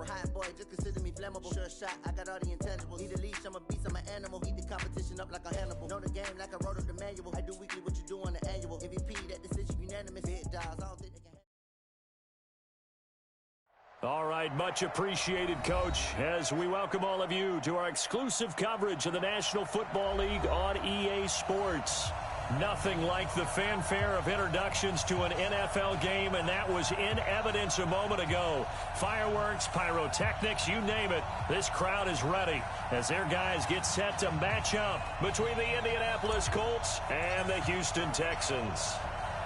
hot boy, just consider me flammable. Sure shot, I got all the intangibles. Need a leash, I'm a beast, I'm an animal. Eat the competition up like a Hannibal. Know the game like I wrote up the manual. I do weekly what you do on the annual. MVP, that decision unanimous. Big dogs, I don't think they can. All right, much appreciated, Coach, as we welcome all of you to our exclusive coverage of the National Football League on EA Sports. Nothing like the fanfare of introductions to an NFL game, and that was in evidence a moment ago. Fireworks, pyrotechnics, you name it. This crowd is ready as their guys get set to match up between the Indianapolis Colts and the Houston Texans.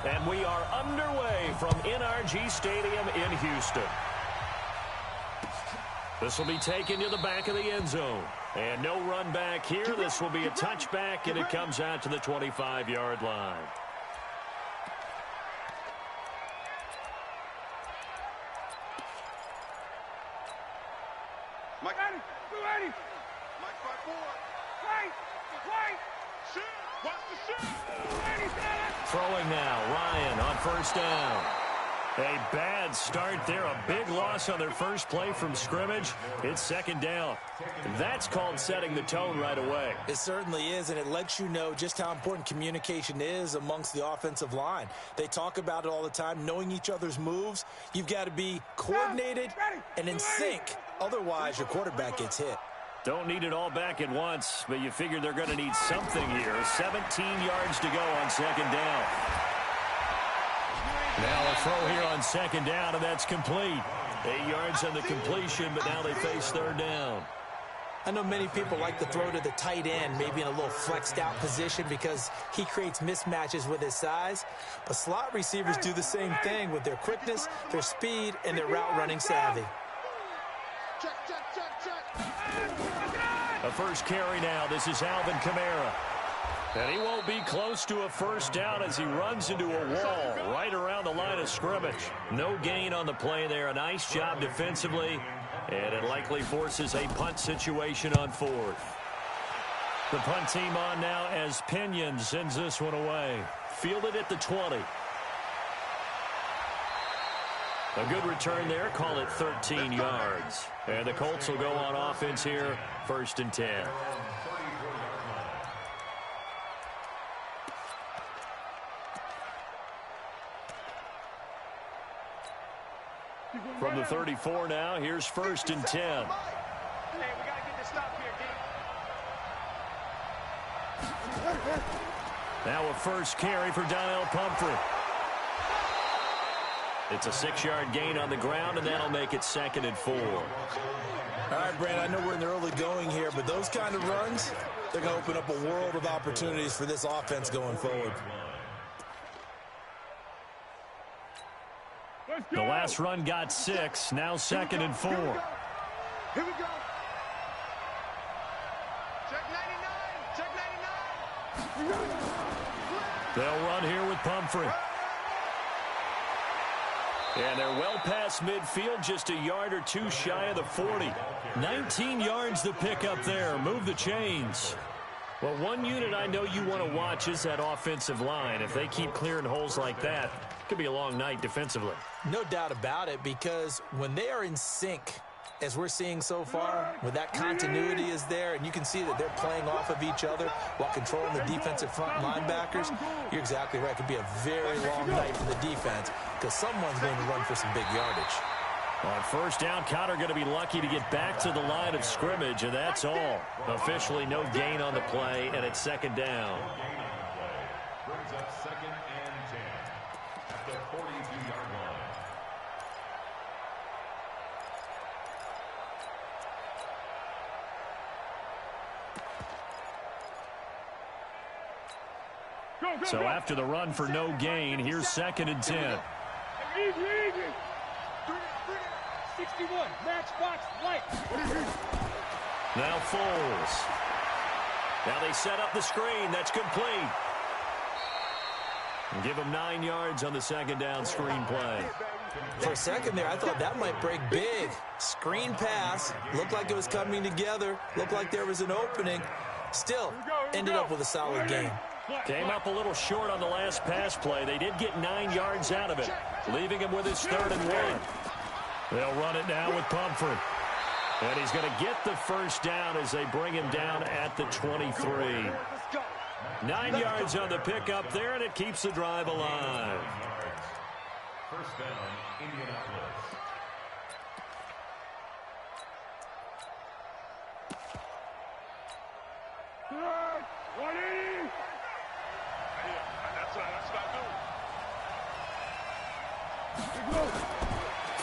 And we are underway from NRG Stadium in Houston. This will be taken to the back of the end zone. And no run back here. This will be a touchback, and it comes out to the 25-yard line. Mike, ready. Mike, 5-4. Right. Shoot. Watch the shoot. Throwing now, Ryan on first down. A bad start there, a big loss on their first play from scrimmage. It's second down. That's called setting the tone right away. It certainly is, and it lets you know just how important communication is amongst the offensive line. They talk about it all the time, knowing each other's moves. You've got to be coordinated and in sync. Otherwise, your quarterback gets hit. Don't need it all back at once, but you figure they're going to need something here. 17 yards to go on second down. Now a throw here on second down, and that's complete. 8 yards on the completion, but now they face third down. I know many people like to throw to the tight end, maybe in a little flexed out position because he creates mismatches with his size. But slot receivers do the same thing with their quickness, their speed, and their route running savvy. A first carry now. This is Alvin Kamara. And he won't be close to a first down as he runs into a wall right around the line of scrimmage. No gain on the play there. A nice job defensively. And it likely forces a punt situation on fourth. The punt team on now as Pinion sends this one away. Fielded at the 20. A good return there. Call it 13 yards. And the Colts will go on offense here. First and 10. From the 34 now, here's first and 10. Hey, we got to get this stop here, D. Now a first carry for Donnell Pumphrey. It's a 6-yard gain on the ground, and that'll make it second and 4. All right, Brand, I know we're in the early going here, but those kind of runs, they're going to open up a world of opportunities for this offense going forward. The last run got 6, now second and 4. Here we go. Check 99. Check 99. They'll run here with Pumphrey. And they're well past midfield, just a yard or two shy of the 40. 19 yards to pick up there. Move the chains. Well, one unit I know you want to watch is that offensive line. If they keep clearing holes like that, it could be a long night defensively. No doubt about it, because when they are in sync, as we're seeing so far, when that continuity is there, and you can see that they're playing off of each other while controlling the defensive front linebackers, you're exactly right. It could be a very long night for the defense because someone's going to run for some big yardage. On first down, Connor going to be lucky to get back to the line of scrimmage, and that's all. Officially no gain on the play, and it's second down. Brings up second and 10 at the 42-yard line. So after the run for no gain, here's second and 10. Easy. 61, matchbox light. Now Foles. Now they set up the screen. That's complete. And give him 9 yards on the second down screen play. For a second there, I thought that might break big. Screen pass. Looked like it was coming together. Looked like there was an opening. Still, ended up with a solid game. Came up a little short on the last pass play. They did get 9 yards out of it, leaving him with his third and 1. They'll run it now with Pumphrey. And he's going to get the first down as they bring him down at the 23. 9 yards on the pickup there, and it keeps the drive alive. First down, Indianapolis.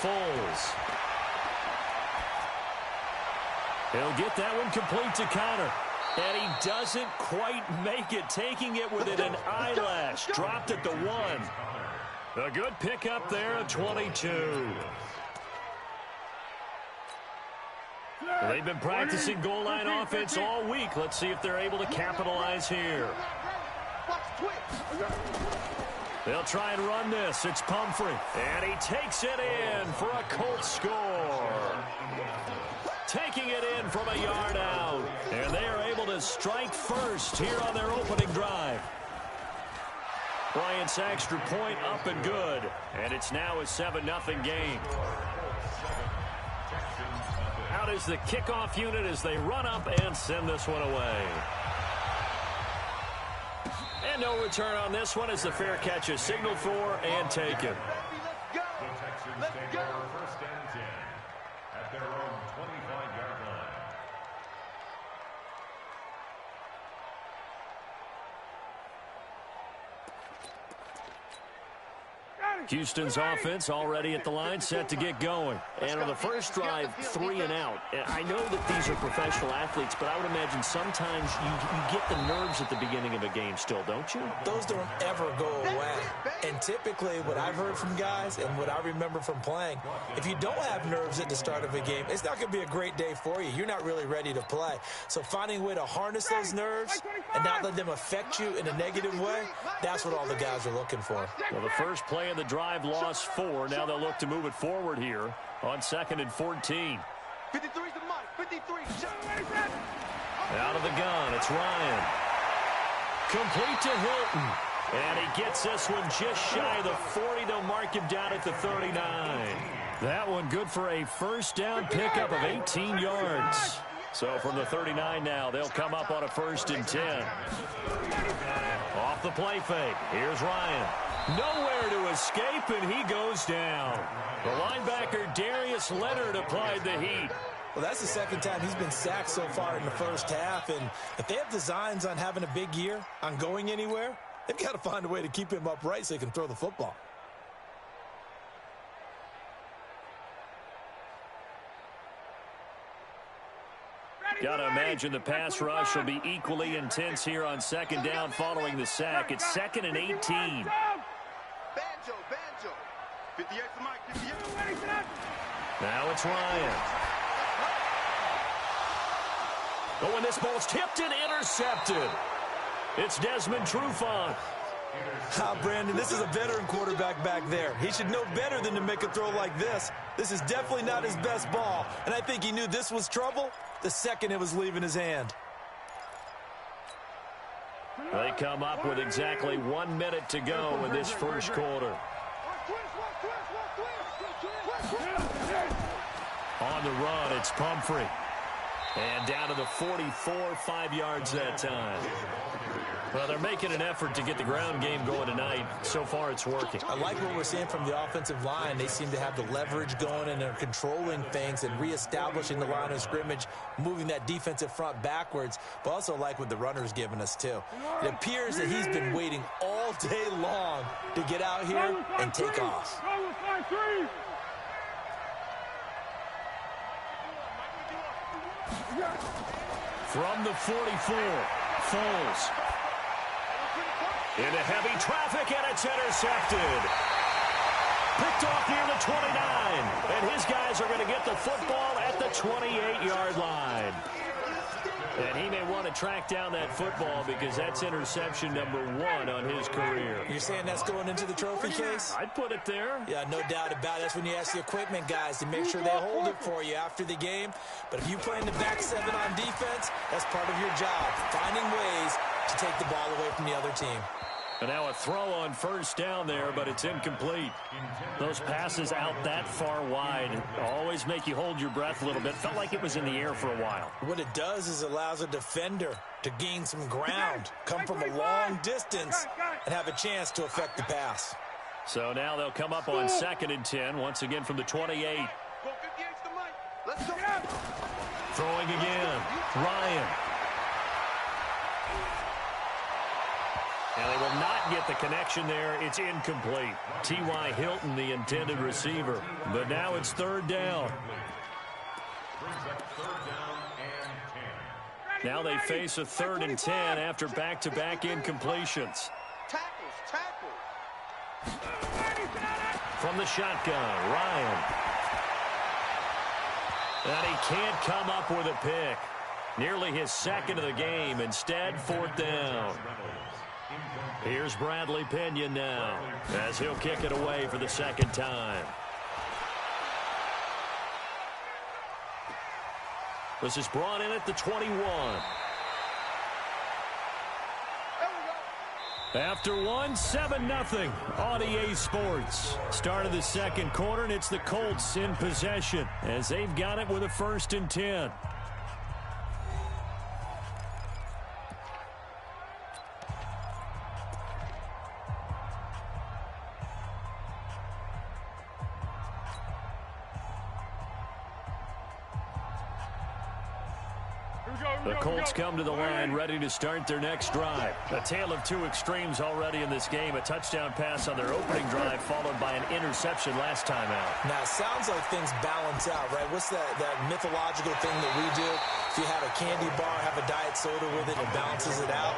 Foles. He'll get that one complete to Connor. And he doesn't quite make it, taking it within an eyelash. Dropped at the 1. A good pickup there at 22. They've been practicing goal line offense all week. Let's see if they're able to capitalize here. They'll try and run this. It's Pumphrey. And he takes it in for a Colts score. Taking it in from a yard out. And they are able to strike first here on their opening drive. Bryant's extra point up and good. And it's now a 7-0 game. Out is the kickoff unit as they run up and send this one away. And no return on this one as the fair catch is signaled for and taken. The Texans take over first and 10 at their own 25-yard line. Houston's offense already at the line, set to get going. And on the first drive, 3 and out. I know that these are professional athletes, but I would imagine sometimes you get the nerves at the beginning of a game still, don't you? Those don't ever go away. And typically what I've heard from guys and what I remember from playing, if you don't have nerves at the start of a game, it's not going to be a great day for you. You're not really ready to play. So finding a way to harness those nerves and not let them affect you in a negative way, that's what all the guys are looking for. Well, the first play of the drive lost 4. Now they'll look to move it forward here on 2nd and 14. 53's the mark. 53. Out of the gun, it's Ryan. Complete to Hilton. And he gets this one just shy of the 40. They'll mark him down at the 39. That one good for a first down pickup of 18 yards. So from the 39 now, they'll come up on a 1st and 10. Off the play fake. Here's Ryan. Nowhere to escape, and he goes down. The linebacker, Darius Leonard, applied the heat. Well, that's the second time he's been sacked so far in the first half. And if they have designs on having a big year, on going anywhere, they've got to find a way to keep him upright so he can throw the football. Got to imagine the pass rush will be equally intense here on 2nd down following the sack. It's 2nd and 18. Banjo. 58 to Mike. 58. Now it's Ryan. Oh, and this ball's tipped and intercepted. It's Desmond Trufant. Brandon, this is a veteran quarterback back there. He should know better than to make a throw like this. This is definitely not his best ball, and I think he knew this was trouble the second it was leaving his hand. They come up with exactly 1 minute to go in this first quarter. On the run, it's Pumphrey. And down to the 44, 5 yards that time. Well, they're making an effort to get the ground game going tonight. So far, it's working. I like what we're seeing from the offensive line. They seem to have the leverage going, and they're controlling things and reestablishing the line of scrimmage, moving that defensive front backwards, but also like what the runner's giving us, too. It appears that he's been waiting all day long to get out here and take off. From the 44, Foles. Into heavy traffic, and it's intercepted. Picked off near the 29, and his guys are going to get the football at the 28-yard line. And he may want to track down that football because that's interception number 1 on his career. You're saying that's going into the trophy case? I'd put it there. Yeah, no doubt about it. That's when you ask the equipment guys to make sure they hold it for you after the game. But if you play in the back 7 on defense, that's part of your job, finding ways to take the ball away from the other team. And now a throw on first down there, but it's incomplete. Those passes out that far wide always make you hold your breath a little bit. Felt like it was in the air for a while. What it does is allows a defender to gain some ground, come from a long distance, and have a chance to affect the pass. So now they'll come up on 2nd and 10, once again from the 28. Go 58 to Mike. Let's go. Throwing again. Ryan. And they will not get the connection there. It's incomplete. T.Y. Hilton, the intended receiver. But now it's 3rd down. Now they face a 3rd and 10 after back-to-back incompletions. Tackles. From the shotgun, Ryan. And he can't come up with a pick. Nearly his 2nd of the game. Instead, 4th down. Here's Bradley Pinion now as he'll kick it away for the 2nd time. This is brought in at the 21. After one, 7-0 on EA Sports. Start of the 2nd quarter, and it's the Colts in possession as they've got it with a 1st and 10. The Colts come to the line ready to start their next drive. A tale of two extremes already in this game. A touchdown pass on their opening drive followed by an interception last time out. Now, it sounds like things balance out, right? What's that mythological thing that we do? If you have a candy bar, have a diet soda with it, it balances it out.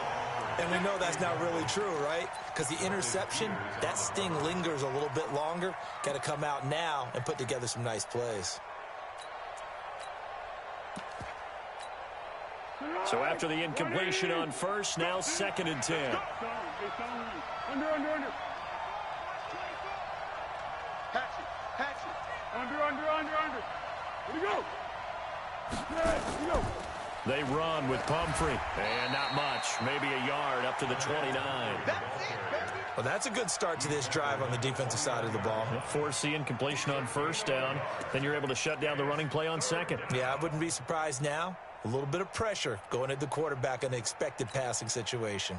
And we know that's not really true, right? Because the interception, that sting lingers a little bit longer. Got to come out now and put together some nice plays. So after the incompletion on first, now 2nd and 10. Under. Hatch it. Under. Here we go. They run with Pumphrey. And not much. Maybe a yard up to the 29. Well, that's a good start to this drive on the defensive side of the ball. Force the incompletion on first down. Then you're able to shut down the running play on 2nd. Yeah, I wouldn't be surprised now. A little bit of pressure going at the quarterback in the expected passing situation.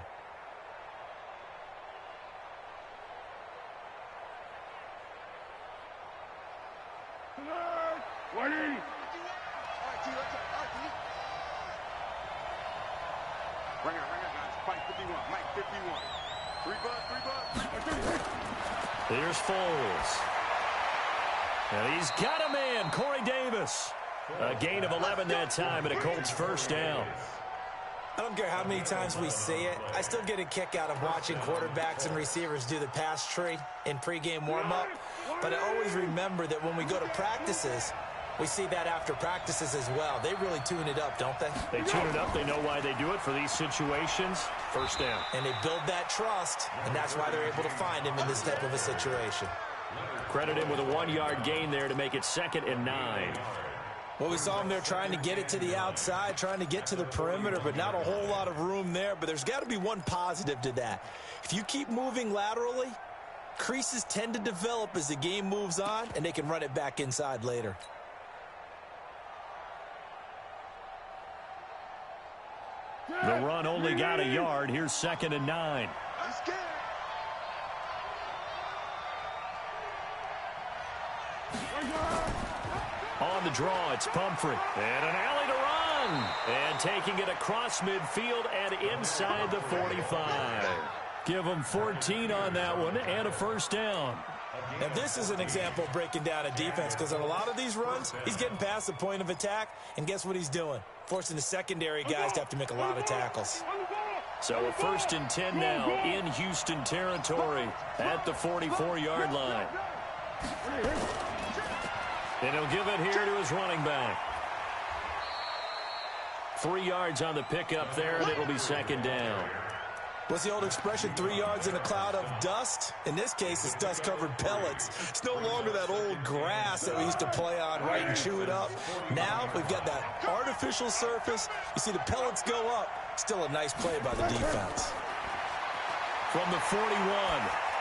Ring out, guys. Fight 51. Mike 51. 3 bucks. Here's Foles. And he's got a man, Corey Davis. A gain of 11 that time and a Colts 1st down. I don't care how many times we see it. I still get a kick out of watching quarterbacks and receivers do the pass tree in pregame warm-up. But I always remember that when we go to practices, we see that after practices as well. They really tune it up, don't they? They tune it up. They know why they do it for these situations. 1st down. And they build that trust, and that's why they're able to find him in this type of a situation. Credit him with a 1-yard gain there to make it 2nd and 9. Well, we saw him there trying to get it to the outside, trying to get to the perimeter, but not a whole lot of room there. But there's got to be one positive to that. If you keep moving laterally, creases tend to develop as the game moves on, and they can run it back inside later. The run only got a yard. Here's 2nd and 9. On the draw, it's Pumphrey. And an alley to run. And taking it across midfield and inside the 45. Give them 14 on that one and a 1st down. Now, this is an example of breaking down a defense because on a lot of these runs, he's getting past the point of attack, and guess what he's doing? Forcing the secondary guys to have to make a lot of tackles. So a 1st and 10 now in Houston territory at the 44-yard line. And he'll give it here to his running back. 3 yards on the pickup there, and it'll be 2nd down. What's the old expression, 3 yards in a cloud of dust? In this case, it's dust-covered pellets. It's no longer that old grass that we used to play on, right, and chew it up. Now we've got that artificial surface. You see the pellets go up. Still a nice play by the defense. From the 41,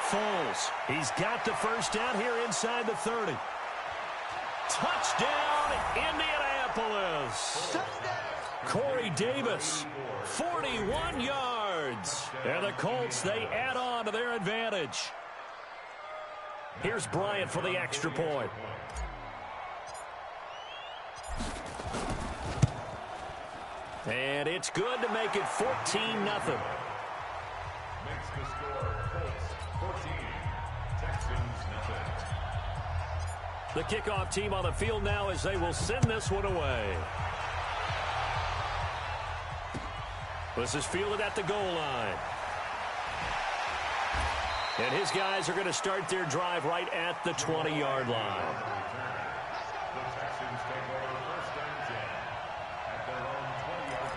Foles. He's got the first down here inside the 30. Touchdown, Indianapolis. Corey Davis, 41 yards. And the Colts, they add on to their advantage. Here's Bryant for the extra point. And it's good to make it 14-0. Makes the score Colts 14, Texans nothing. The kickoff team on the field now as they will send this one away. This is fielded at the goal line. And his guys are going to start their drive right at the 20-yard line. The Texans take over first and 10 at their own 20-yard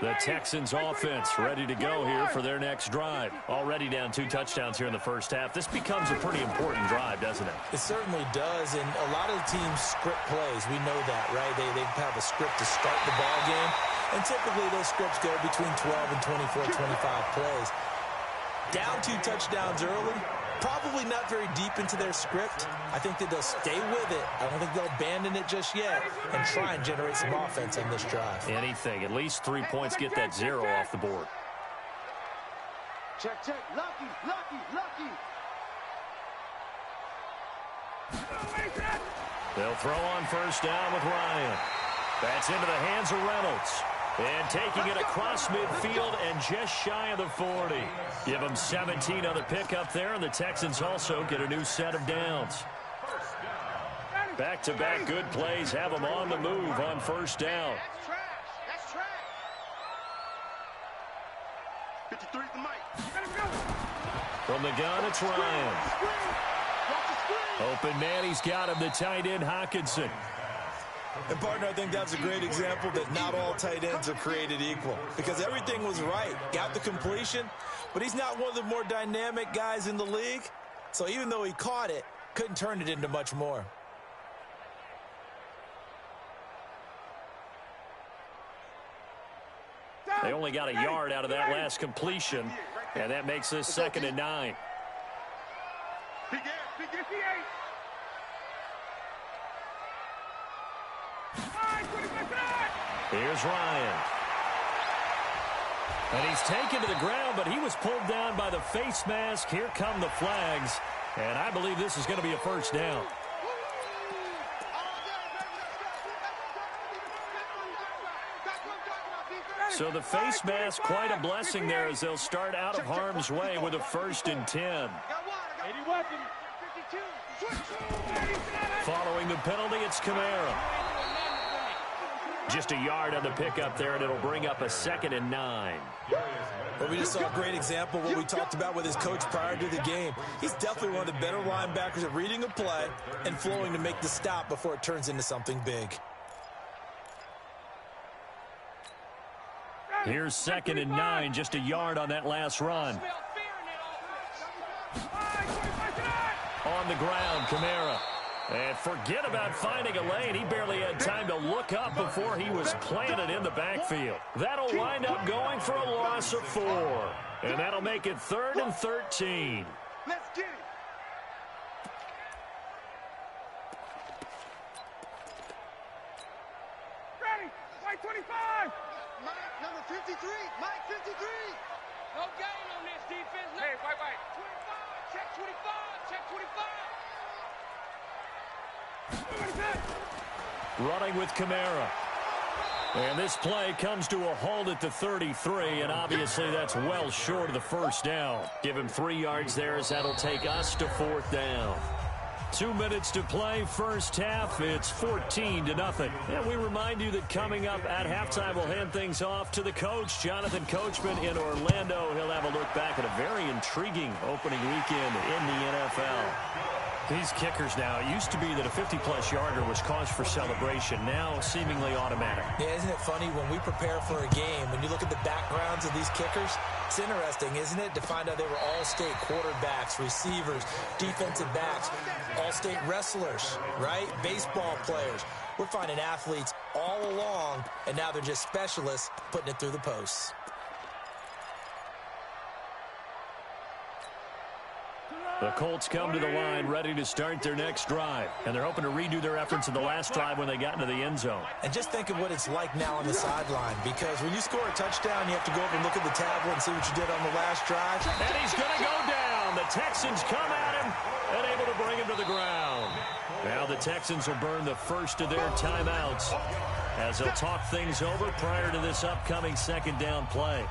line. The Texans offense ready to go here for their next drive. Already down 2 touchdowns here in the first half. This becomes a pretty important drive, doesn't it? It certainly does, and a lot of the teams script plays. We know that, right? They have a script to start the ball game, and typically those scripts go between 12 and 24, 25 plays. Down 2 touchdowns early, probably not very deep into their script. I think that they'll stay with it. I don't think they'll abandon it just yet and try and generate some offense on this drive. Anything. At least 3 points, get that 0 off the board. Check, check. Lucky, lucky, lucky. They'll throw on first down with Ryan. That's into the hands of Reynolds. And taking it across midfield and just shy of the 40. Give them 17 on the pickup there, and the Texans also get a new set of downs. Back-to-back good plays have them on the move on first down. That's trash. That's trash. 53's the mic. From the gun, it's Ryan. Open man, he's got him, the tight end, Hockenson. And, partner, I think that's a great example that not all tight ends are created equal because everything was right. Got the completion, but he's not one of the more dynamic guys in the league. So even though he caught it, couldn't turn it into much more. They only got a yard out of that last completion, and that makes this 2nd and 9. Here's Ryan. And he's taken to the ground, but he was pulled down by the face mask. Here come the flags, and I believe this is going to be a first down. So the face mask, quite a blessing there as they'll start out of harm's way with a 1st and 10. Following the penalty, it's Kamara. Just a yard on the pickup there, and it'll bring up a 2nd and 9. Well, we just saw a great example of what we talked about with his coach prior to the game. He's definitely one of the better linebackers at reading a play and flowing to make the stop before it turns into something big. Here's 2nd and 9, just a yard on that last run. On the ground, Kamara. And forget about finding a lane. He barely had time to look up before he was planted in the backfield. That'll wind up going for a loss of 4. And that'll make it 3rd and 13. Let's get it. Ready. White 25. Mike, number 53. Mike, 53. No gain on this defense. No. Hey, white. 25. Check 25. Check 25. Running with Kamara. And this play comes to a halt at the 33, and obviously that's well short of the first down. Give him 3 yards there as that'll take us to 4th down. 2 minutes to play, first half. It's 14-0. And we remind you that coming up at halftime, we'll hand things off to the coach, Jonathan Coachman in Orlando. He'll have a look back at a very intriguing opening weekend in the NFL. These kickers now, it used to be that a 50-plus yarder was cause for celebration. Now seemingly automatic. Yeah, isn't it funny when we prepare for a game, when you look at the backgrounds of these kickers, it's interesting, isn't it, to find out they were all-state quarterbacks, receivers, defensive backs, all-state wrestlers, right? Baseball players. We're finding athletes all along, and now they're just specialists putting it through the posts. The Colts come to the line ready to start their next drive, and they're hoping to redo their efforts in the last drive when they got into the end zone. And just think of what it's like now on the sideline, because when you score a touchdown, you have to go over and look at the tablet and see what you did on the last drive. And he's going to go down. The Texans come at him and able to bring him to the ground. Now the Texans will burn the first of their timeouts as they'll talk things over prior to this upcoming second down play.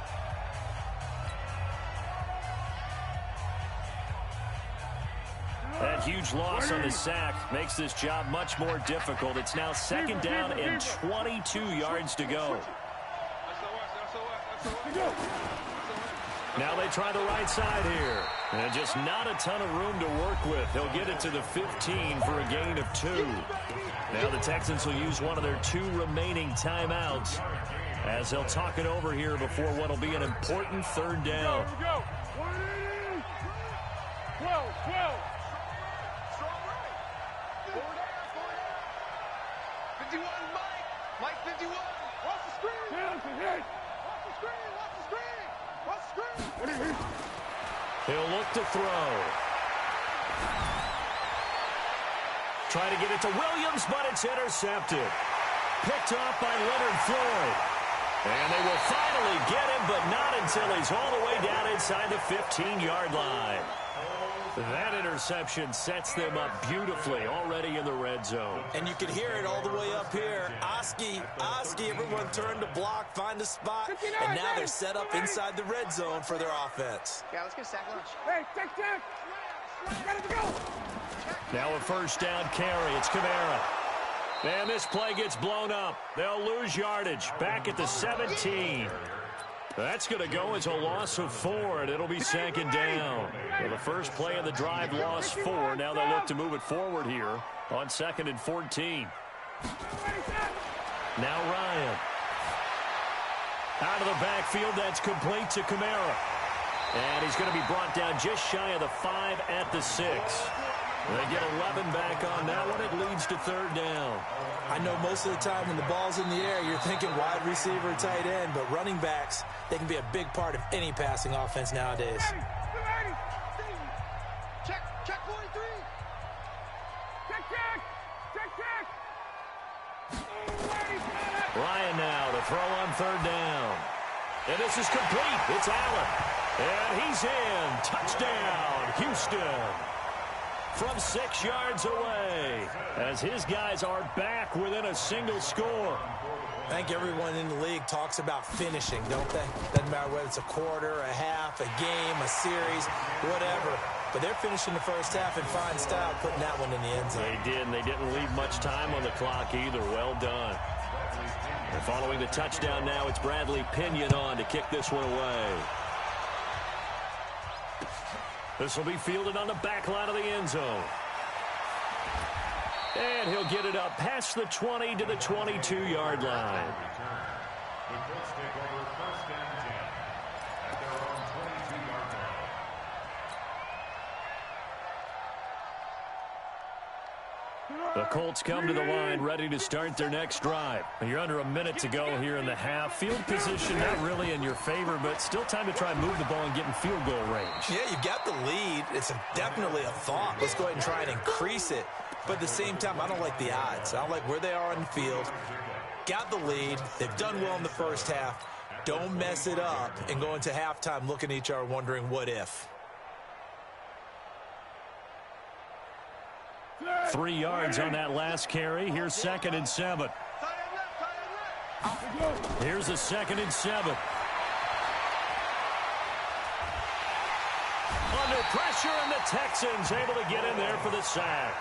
That huge loss on the sack makes this job much more difficult. It's now second down and 22 yards to go. Now they try the right side here. And just not a ton of room to work with. He'll get it to the 15 for a gain of 2. Now the Texans will use one of their 2 remaining timeouts as they'll talk it over here before what will be an important third down. 51, Mike 51. Watch the screen. Watch the screen. Watch the screen. Watch the screen. He'll look to throw. Try to get it to Williams, but it's intercepted. Picked off by Leonard Floyd. And they will finally get him, but not until he's all the way down inside the 15-yard line. That interception sets them up beautifully already in the red zone. And you can hear it all the way up here. Oski, everyone turned to block, find a spot, and now they're set up inside the red zone for their offense. Yeah, let's get sack lunch. Hey, check. Got to go. Now a first down carry. It's Kamara. And this play gets blown up. They'll lose yardage back at the 17. That's going to go as a loss of 4, and it'll be second down. Well, the first play of the drive lost 4. Now they'll look to move it forward here on 2nd and 14. Now Ryan. Out of the backfield, that's complete to Kamara. And he's going to be brought down just shy of the 5 at the 6. They get 11 back on that one. It leads to third down. I know most of the time when the ball's in the air, you're thinking wide receiver, tight end, but running backs, they can be a big part of any passing offense nowadays. Check 43. Check. Ryan now to throw on third down. And this is complete. It's Allen. And he's in. Touchdown, Houston. From 6 yards away as his guys are back within a single score. I think everyone in the league talks about finishing, don't they? Doesn't matter whether it's a quarter, a half, a game, a series, whatever. But they're finishing the first half in fine style, putting that one in the end zone. They did, and they didn't leave much time on the clock either. Well done. And following the touchdown now, it's Bradley Pinion on to kick this one away. This will be fielded on the back line of the end zone. And he'll get it up past the 20 to the 22-yard line. The Colts take over 1st and 10 at their own 22-yard line. The Colts come to the line ready to start their next drive. You're under a minute to go here in the half. Field position not really in your favor, but still time to try and move the ball and get in field goal range. Yeah, you've got the lead. It's definitely a thought. Let's go ahead and try and increase it. But at the same time, I don't like the odds. I don't like where they are on the field. Got the lead. They've done well in the first half. Don't mess it up and go into halftime looking at each other wondering what if. 3 yards on that last carry. Here's 2nd and 7. Here's a 2nd and 7. Under pressure, and the Texans able to get in there for the sack.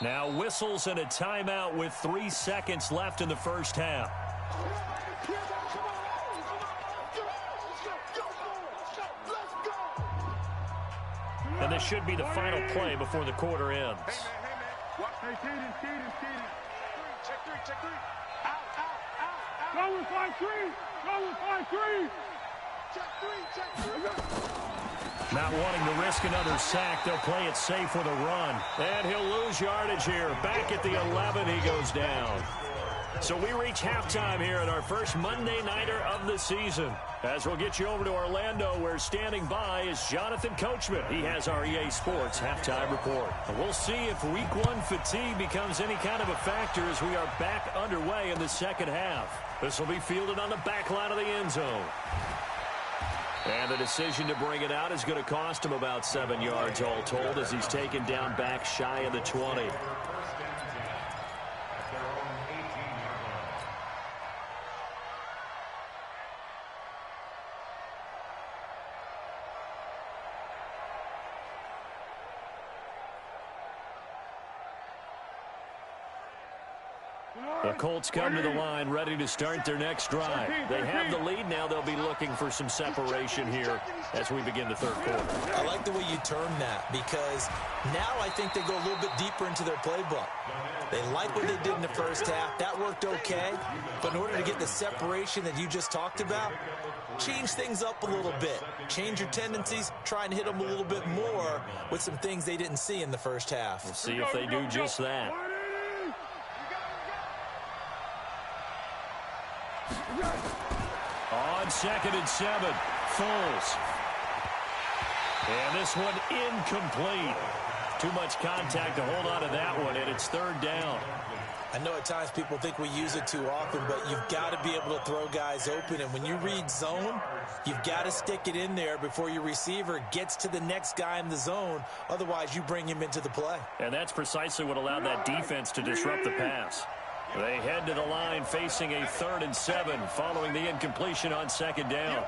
Now whistles and a timeout with 3 seconds left in the first half. And this should be the final play before the quarter ends. Hey, Kaden. Check 3. Out. Go with 5-3. Check 3. Not wanting to risk another sack, they'll play it safe with a run. And he'll lose yardage here. Back at the 11, he goes down. So we reach halftime here at our first Monday Nighter of the season. As we'll get you over to Orlando, where standing by is Jonathan Coachman. He has our EA Sports halftime report. And we'll see if Week 1 fatigue becomes any kind of a factor as we are back underway in the second half. This will be fielded on the back line of the end zone. And the decision to bring it out is going to cost him about 7 yards all told as he's taken down back shy of the 20. The Colts come to the line ready to start their next drive. They have the lead. Now they'll be looking for some separation here as we begin the third quarter. I like the way you term that because now I think they go a little bit deeper into their playbook. They like what they did in the first half. That worked okay. But in order to get the separation that you just talked about, change things up a little bit. Change your tendencies. Try and hit them a little bit more with some things they didn't see in the first half. We'll see if they do just that. On 2nd and 7, Foles. And this one incomplete. Too much contact to hold on to that one, and it's 3rd down. I know at times people think we use it too often, but you've got to be able to throw guys open. And when you read zone, you've got to stick it in there before your receiver gets to the next guy in the zone. Otherwise, you bring him into the play. And that's precisely what allowed that defense to disrupt the pass. They head to the line facing a 3rd and 7 following the incompletion on 2nd down.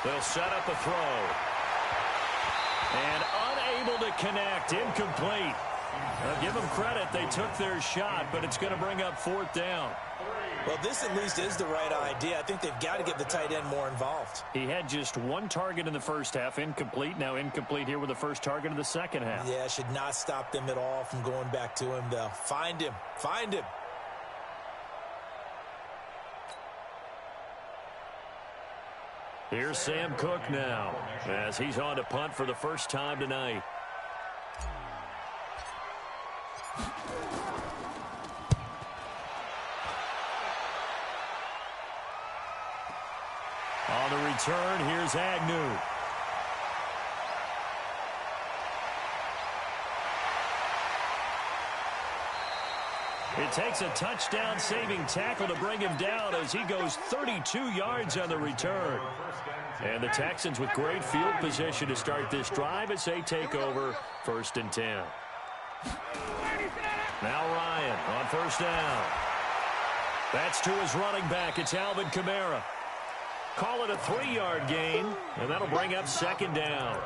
They'll set up a throw. And unable to connect, incomplete. Now, give them credit, they took their shot, but it's going to bring up 4th down. Well, this at least is the right idea. I think they've got to get the tight end more involved. He had just 1 target in the first half, incomplete. Now incomplete here with the first target of the second half. Yeah, should not stop them at all from going back to him, though. Find him. Find him. Here's Sam Cook now as he's on to punt for the first time tonight. On the return, here's Agnew. It takes a touchdown-saving tackle to bring him down as he goes 32 yards on the return. And the Texans with great field position to start this drive as they take over 1st and 10. Now Ryan on 1st down. That's to his running back. It's Alvin Kamara. Call it a 3-yard gain, and that'll bring up 2nd down.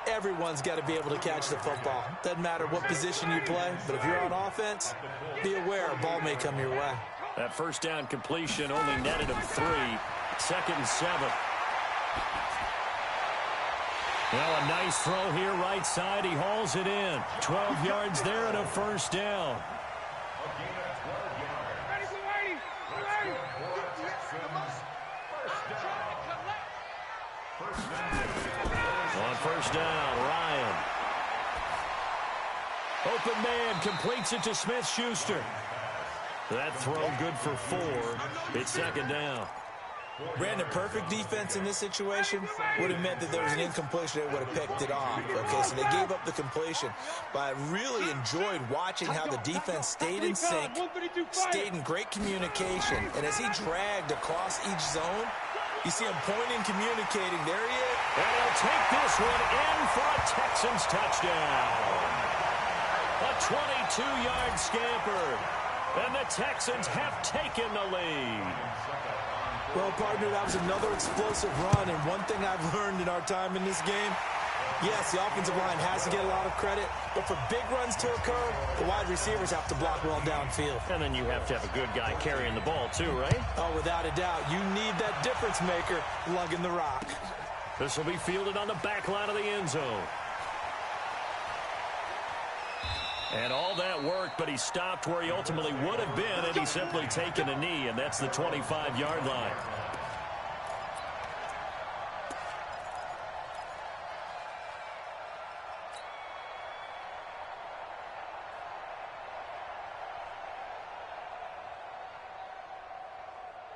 Everyone's got to be able to catch the football. Doesn't matter what position you play, but if you're on offense, be aware a ball may come your way. That 1st down completion only netted him 3. 2nd and 7. Well, a nice throw here right side. He hauls it in. 12 yards there and a 1st down. On 1st down, Ryan. Open man completes it to Smith-Schuster. That throw good for 4. It's 2nd down. Brandon, perfect defense in this situation would have meant that there was an incompletion that would have picked it off. Okay, so they gave up the completion. But I really enjoyed watching how the defense stayed in sync, stayed in great communication. And as he dragged across each zone, you see him pointing, communicating. There he is. And he'll take this one in for a Texans touchdown. A 22-yard scamper. And the Texans have taken the lead. Well, partner, that was another explosive run, and one thing I've learned in our time in this game, yes, the offensive line has to get a lot of credit, but for big runs to occur, the wide receivers have to block well downfield. And then you have to have a good guy carrying the ball too, right? Oh, without a doubt. You need that difference maker lugging the rock. This will be fielded on the back line of the end zone. And all that worked, but he stopped where he ultimately would have been, and he's simply taken a knee, and that's the 25-yard line.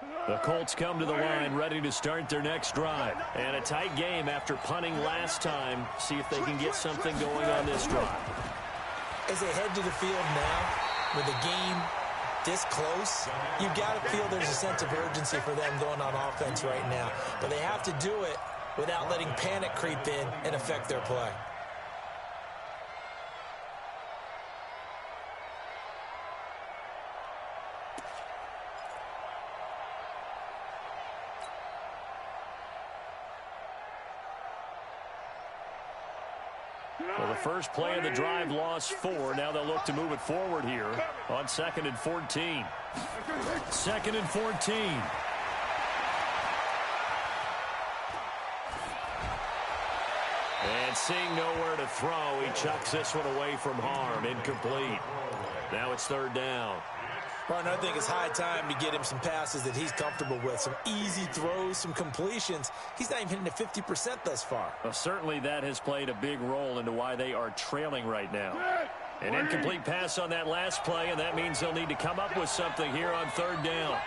The Colts come to the line, ready to start their next drive. And a tight game after punting last time. See if they can get something going on this drive. As they head to the field now, with the game this close, you've got to feel there's a sense of urgency for them going on offense right now. But they have to do it without letting panic creep in and affect their play. Well, the first play of the drive lost 4. Now they'll look to move it forward here on 2nd and 14. 2nd and 14. And seeing nowhere to throw, he chucks this one away from harm. Incomplete. Now it's 3rd down. Partner, I think it's high time to get him some passes that he's comfortable with. Some easy throws, some completions. He's not even hitting to 50% thus far. Well, certainly that has played a big role into why they are trailing right now. An incomplete pass on that last play, and that means they'll need to come up with something here on 3rd down.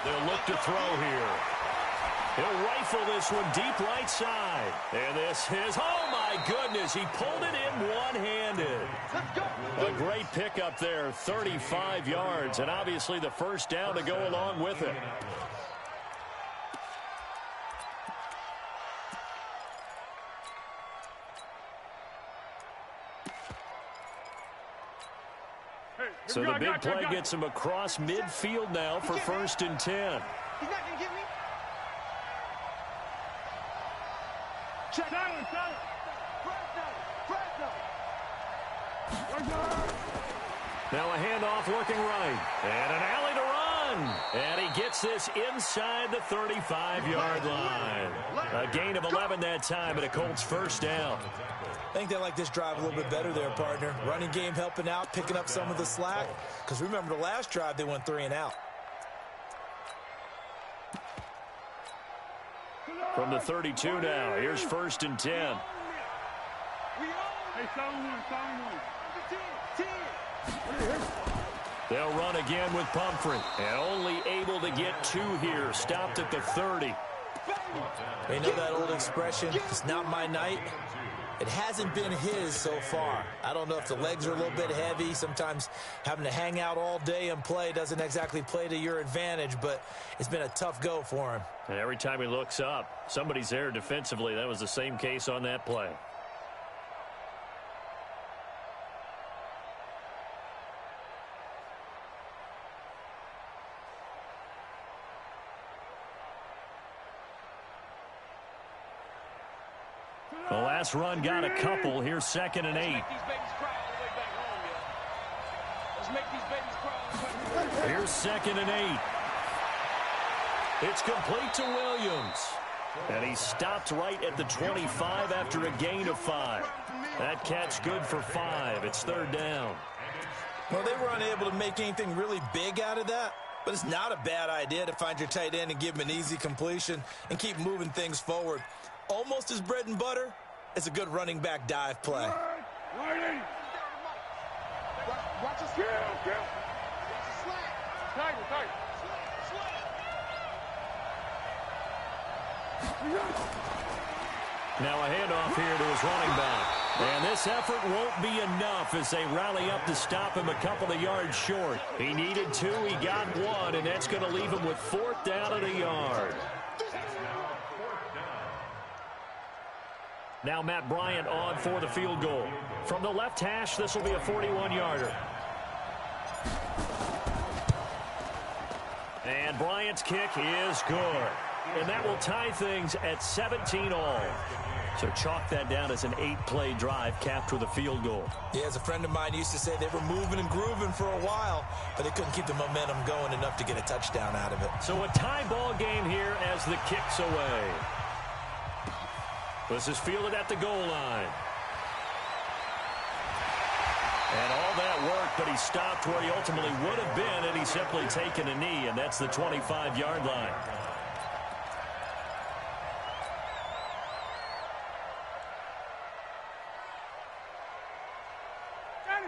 They'll look to throw here. He'll rifle this one deep right side. And this is, oh my goodness, he pulled it in one-handed. A great pickup there, 35 yards, and obviously the first down to go along with it. So the big play gets him across midfield now for 1st and 10. He's not going to get me. Check. Silence. Now a handoff looking right. And an alley to run. And he gets this inside the 35-yard line. A gain of 11 that time, and a Colts first down. I think they like this drive a little bit better there, partner. Running game helping out, picking up some of the slack. Because remember, the last drive, they went 3 and out. From the 32 now, here's 1st and 10. They'll run again with Pumphrey. And only able to get 2 here. Stopped at the 30. You know that old expression, it's not my night? It hasn't been his so far. I don't know if the legs are a little bit heavy. Sometimes having to hang out all day and play doesn't exactly play to your advantage, but it's been a tough go for him. And every time he looks up, somebody's there defensively. That was the same case on that play. The last run got a couple. Here's 2nd and 8. Here's 2nd and 8. It's complete to Williams. And he stopped right at the 25 after a gain of 5. That catch good for 5. It's 3rd down. Well, they were unable to make anything really big out of that. But it's not a bad idea to find your tight end and give him an easy completion and keep moving things forward. Almost his bread and butter. It's a good running back dive play. Watch the slack. Tight. Now a handoff here to his running back. And this effort won't be enough as they rally up to stop him a couple of yards short. He needed 2, he got 1, and that's going to leave him with 4th down and a yard. Now Matt Bryant on for the field goal. From the left hash, this will be a 41-yarder. And Bryant's kick is good. And that will tie things at 17-all. So chalk that down as an 8-play drive capped with a field goal. Yeah, as a friend of mine used to say, they were moving and grooving for a while, but they couldn't keep the momentum going enough to get a touchdown out of it. So a tie ball game here as the kick's away. This is fielded at the goal line. And all that work, but he stopped where he ultimately would have been, and he's simply taken a knee, and that's the 25-yard line.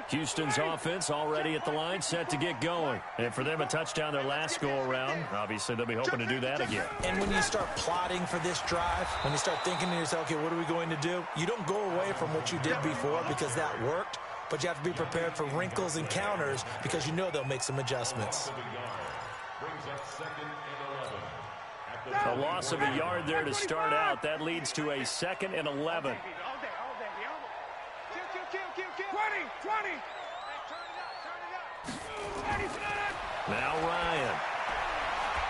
Houston's offense already at the line, set to get going. And for them, a touchdown their last go-around. Obviously, they'll be hoping to do that again. And when you start plotting for this drive, when you start thinking to yourself, okay, what are we going to do? You don't go away from what you did before because that worked, but you have to be prepared for wrinkles and counters because you know they'll make some adjustments. A loss of a yard there to start out. That leads to a 2nd and 11. 20. Now Ryan.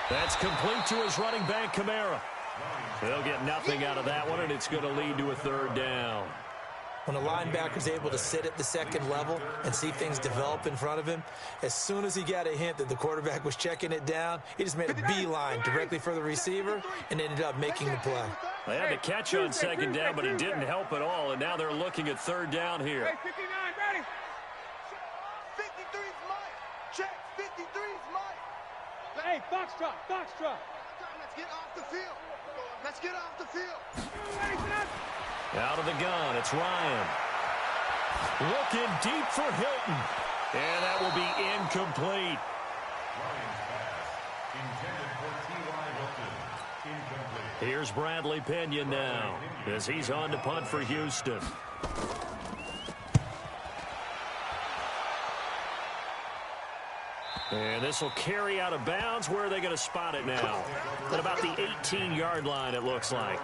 That's complete to his running back, Kamara. They'll get nothing out of that one, and it's going to lead to a 3rd down. When a linebacker's able to sit at the 2nd level and see things develop in front of him, as soon as he got a hint that the quarterback was checking it down, he just made a beeline directly for the receiver and ended up making the play. They had to catch on 2nd down, but it didn't help at all, and now they're looking at 3rd down here. Hey, 59, ready? 53's Mike. Check, 53's Mike. Hey, Foxtrot. Let's get off the field. Let's get off the field. Ready, set. Out of the gun, it's Ryan. Looking deep for Hilton. And that will be incomplete. Ryan's pass, intended for T.Y. Hilton, incomplete. Here's Bradley Pinion now as he's on to punt for Houston. And this will carry out of bounds. Where are they going to spot it now? At about the 18-yard line, it looks like.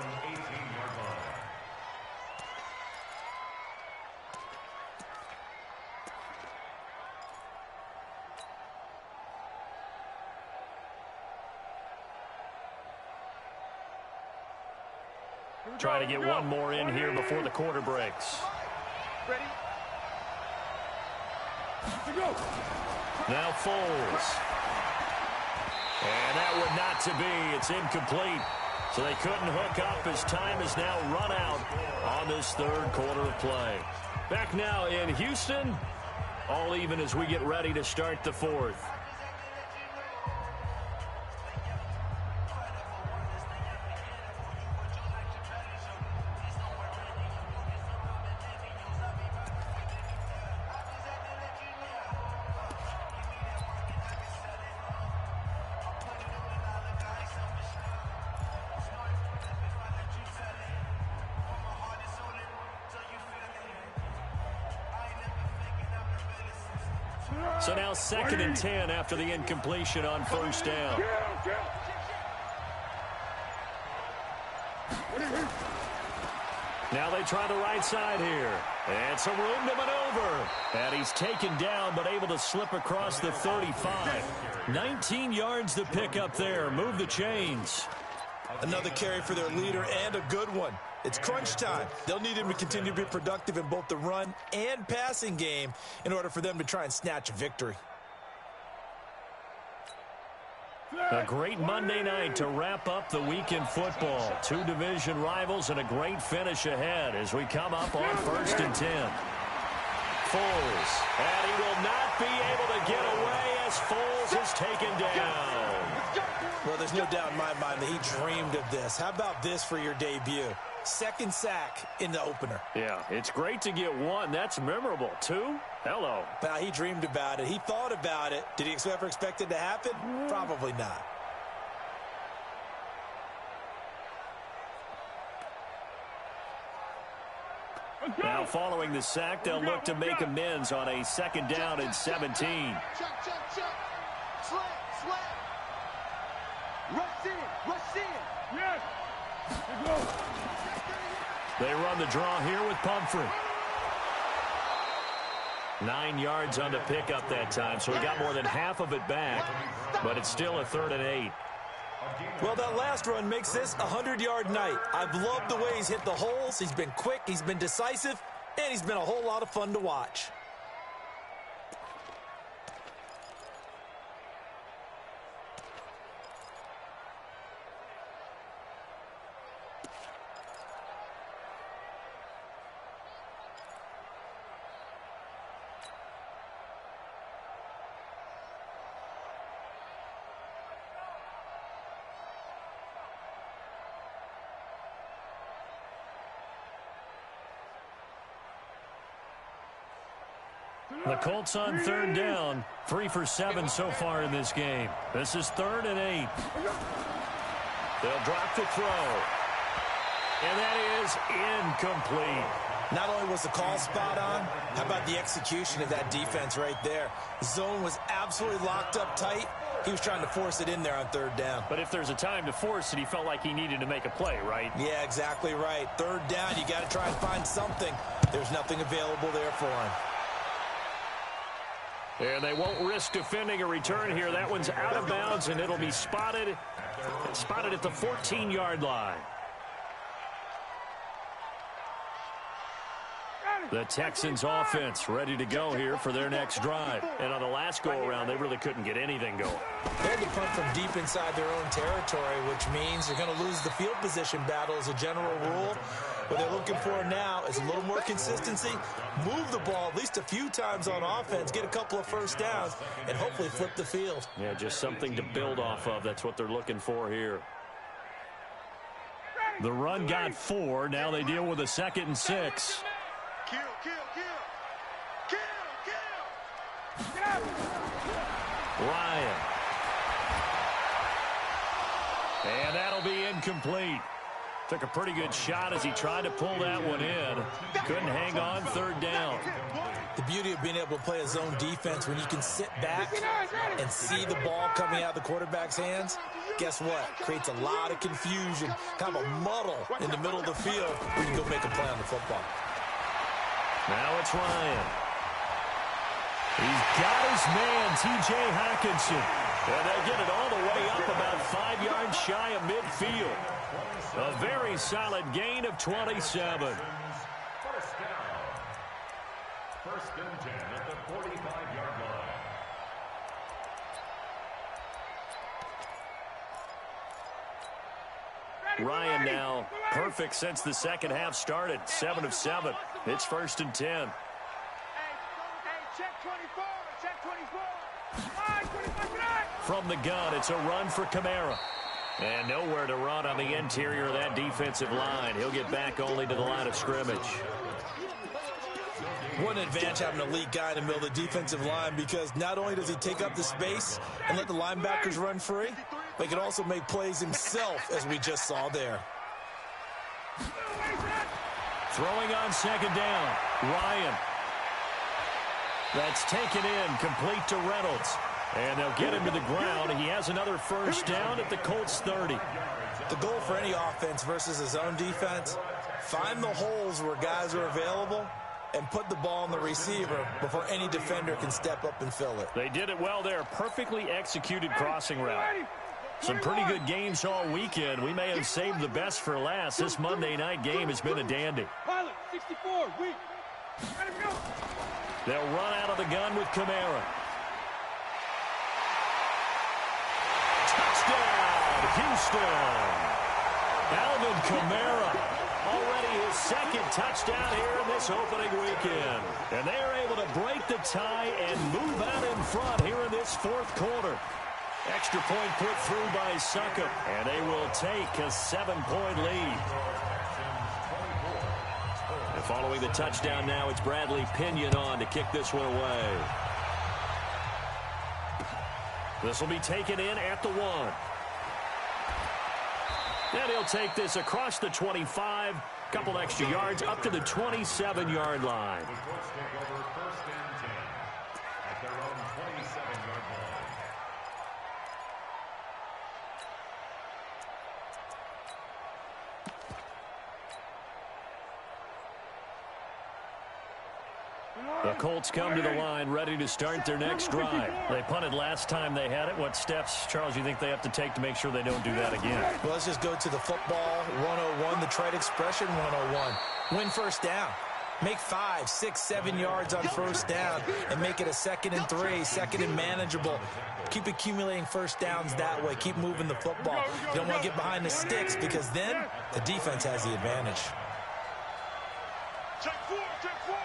Try to get one more in here before the quarter breaks. Ready? Now Foles. And that would not to be. It's incomplete. So they couldn't hook up as time is now run out on this 3rd quarter of play. Back now in Houston. All even as we get ready to start the 4th. So now 2nd and 10 after the incompletion on 1st down. Now they try the right side here. And some room to maneuver. And he's taken down but able to slip across the 35. 19 yards to pick up there. Move the chains. Another carry for their leader and a good one. It's crunch time. They'll need him to continue to be productive in both the run and passing game in order for them to try and snatch a victory. A great Monday night to wrap up the week in football. 2 division rivals and a great finish ahead as we come up on 1st and 10. Foles, and he will not be able to get away as Foles is taken down. Well, there's no doubt in my mind that he dreamed of this. How about this for your debut? 2nd sack in the opener. Yeah, it's great to get 1. That's memorable. 2? Hello. Now, he dreamed about it. He thought about it. Did he ever expect it to happen? Probably not. Now, following the sack, they'll look to make amends on a 2nd down and 17. Check. Slam. Rush in. Yes. Let's go. They run the draw here with Pumphrey. 9 yards on the pickup that time, so he got more than half of it back, but it's still a 3rd and 8. Well, that last run makes this a 100-yard night. I've loved the way he's hit the holes. He's been quick, he's been decisive, and he's been a whole lot of fun to watch. The Colts on third down, 3 for 7 so far in this game. This is 3rd and 8. They'll drop to throw. And that is incomplete. Not only was the call spot on, how about the execution of that defense right there? The zone was absolutely locked up tight. He was trying to force it in there on 3rd down. But if there's a time to force it, he felt like he needed to make a play, right? Yeah, exactly right. 3rd down, you got to try and find something. There's nothing available there for him. And they won't risk defending a return here. That one's out of bounds, and it'll be spotted at the 14-yard line. The Texans offense ready to go here for their next drive. And on the last go-around, they really couldn't get anything going. They had to punt from deep inside their own territory, which means they're going to lose the field position battle as a general rule. What they're looking for now is a little more consistency, move the ball at least a few times on offense, get a couple of first downs, and hopefully flip the field. Yeah, just something to build off of. That's what they're looking for here. The run got 4. Now they deal with a 2nd and 6. Kill, kill, kill. Kill, kill. Ryan. And that'll be incomplete. Took a pretty good shot as he tried to pull that one in. Couldn't hang on 3rd down. The beauty of being able to play a zone defense when you can sit back and see the ball coming out of the quarterback's hands, guess what? Creates a lot of confusion, kind of a muddle in the middle of the field when you go make a play on the football. Now it's Ryan. He's got his man, T.J. Hockenson. And they get it all the way up about 5 yards shy of midfield. A very solid gain of 27. First down. 1st and 10 at the 45-yard line. Ryan now perfect since the second half started. 7 of 7. It's 1st and 10. Hey, check 24. Check 24. 25. From the gun, it's a run for Kamara. And nowhere to run on the interior of that defensive line. He'll get back only to the line of scrimmage. What an advantage having an elite guy in the middle of the defensive line, because not only does he take up the space and let the linebackers run free, but he can also make plays himself, as we just saw there. Throwing on 2nd down, Ryan. That's taken in, complete to Reynolds. And they'll get him to the ground. He has another first down at the Colts 30. The goal for any offense versus a zone defense, find the holes where guys are available and put the ball on the receiver before any defender can step up and fill it. They did it well there. Perfectly executed crossing route. Some pretty good games all weekend. We may have saved the best for last. This Monday night game has been a dandy. Pilot, 64, weak. Ready to go. They'll run out of the gun with Kamara. Touchdown, Houston. Alvin Kamara, already his 2nd touchdown here in this opening weekend. And they are able to break the tie and move out in front here in this 4th quarter. Extra point put through by Succop, and they will take a 7-point lead. And following the touchdown now, it's Bradley Pinion on to kick this one away. This will be taken in at the 1. And he'll take this across the 25, couple extra yards up to the 27-yard line. The Colts take over 1st and 10 at their own 27-yard line. The Colts come to the line ready to start their next drive. They punted last time they had it. What steps, Charles, you think they have to take to make sure they don't do that again? Well, let's just go to the football 101, the trite expression 101. Win first down. Make 5, 6, 7 yards on first down and make it a 2nd and 3, 2nd and manageable. Keep accumulating first downs that way. Keep moving the football. You don't want to get behind the sticks, because then the defense has the advantage. Check 4, check 4.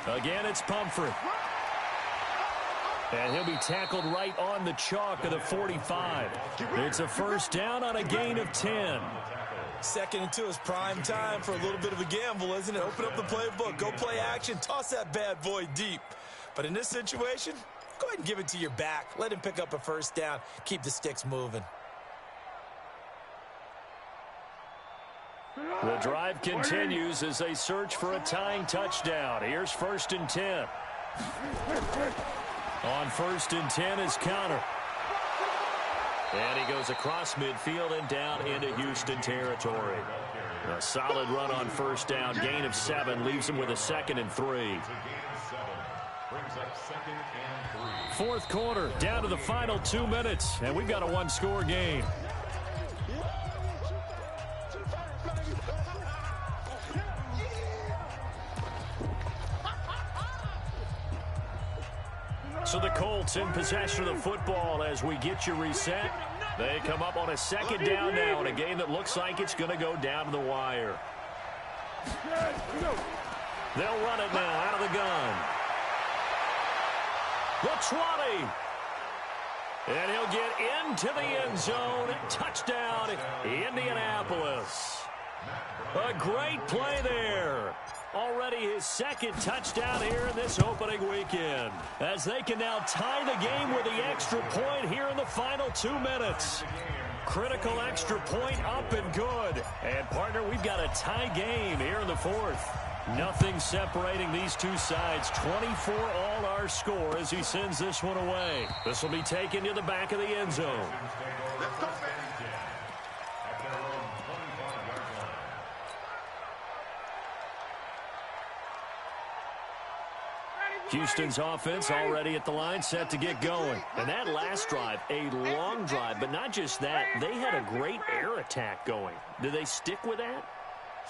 Again, it's Pumphrey. And he'll be tackled right on the chalk of the 45. It's a first down on a gain of 10. 2nd and 2 is prime time for a little bit of a gamble, isn't it? Open up the playbook, go play action, toss that bad boy deep. But in this situation, go ahead and give it to your back. Let him pick up a first down. Keep the sticks moving. The drive continues as they search for a tying touchdown. Here's 1st and 10. On 1st and 10 is Connor. And he goes across midfield and down into Houston territory. A solid run on 1st down. Gain of 7 leaves him with a 2nd and 3. 4th quarter, down to the final 2 minutes, and we've got a one-score game. So the Colts in possession of the football as we get you reset. They come up on a 2nd down now in a game that looks like it's going to go down to the wire. They'll run it now out of the gun. The 20. And he'll get into the end zone. Touchdown, Indianapolis. A great play there. Already his 2nd touchdown here in this opening weekend. As they can now tie the game with the extra point here in the final 2 minutes. Critical extra point up and good. And, partner, we've got a tie game here in the 4th. Nothing separating these two sides. 24 all our score as he sends this one away. This will be taken to the back of the end zone. Houston's offense already at the line, set to get going. And that last drive, a long drive, but not just that, they had a great air attack going. Do they stick with that?